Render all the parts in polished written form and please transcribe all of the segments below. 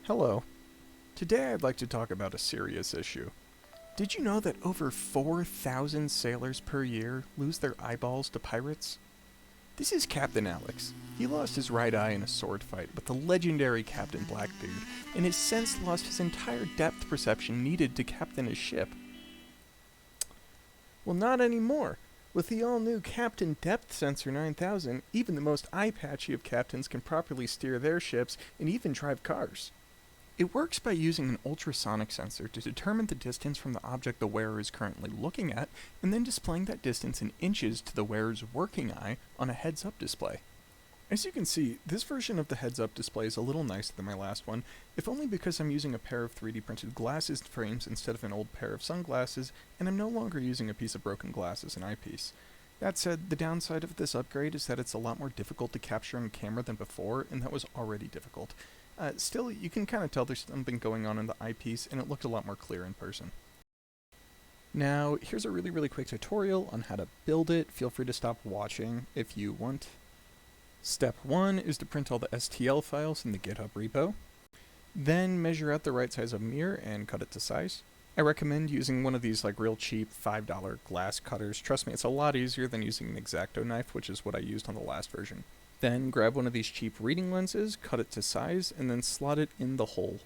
Hello. Today I'd like to talk about a serious issue. Did you know that over 4,000 sailors per year lose their eyeballs to pirates? This is Captain Alex. He lost his right eye in a sword fight with the legendary Captain Blackbeard, and has since lost his entire depth perception needed to captain his ship. Well, not anymore. With the all-new Captain Depth Sensor 9000, even the most eye-patchy of captains can properly steer their ships and even drive cars. It works by using an ultrasonic sensor to determine the distance from the object the wearer is currently looking at, and then displaying that distance in inches to the wearer's working eye on a heads-up display. As you can see, this version of the heads-up display is a little nicer than my last one, if only because I'm using a pair of 3D printed glasses frames instead of an old pair of sunglasses, and I'm no longer using a piece of broken glass as an eyepiece. That said, the downside of this upgrade is that it's a lot more difficult to capture on camera than before, and that was already difficult. Still, you can kind of tell there's something going on in the eyepiece, and it looked a lot more clear in person. Now, here's a really quick tutorial on how to build it. Feel free to stop watching if you want. Step 1 is to print all the STL files in the GitHub repo. Then measure out the right size of mirror and cut it to size. I recommend using one of these real cheap $5 glass cutters. Trust me, it's a lot easier than using an X-Acto knife, which is what I used on the last version. Then grab one of these cheap reading lenses, cut it to size, and then slot it in the hole.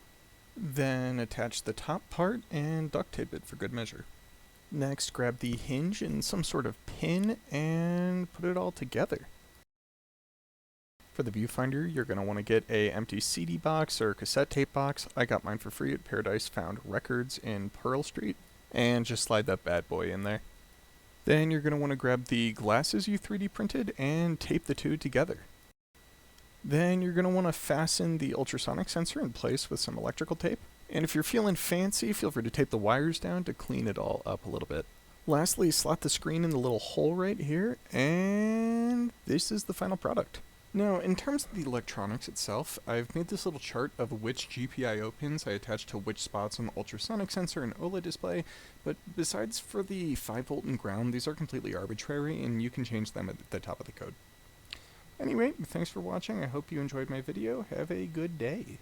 Then attach the top part and duct tape it for good measure. Next, grab the hinge and some sort of pin and put it all together. For the viewfinder, you're going to want to get a empty CD box or cassette tape box. I got mine for free at Paradise Found Records in Pearl Street, and just slide that bad boy in there. Then you're going to want to grab the glasses you 3D printed and tape the two together. Then you're going to want to fasten the ultrasonic sensor in place with some electrical tape. And if you're feeling fancy, feel free to tape the wires down to clean it all up a little bit. Lastly, slot the screen in the little hole right here, and this is the final product. Now, in terms of the electronics itself, I've made this little chart of which GPIO pins I attach to which spots on the ultrasonic sensor and OLED display, but besides for the 5V and ground, these are completely arbitrary, and you can change them at the top of the code. Anyway, thanks for watching. I hope you enjoyed my video. Have a good day.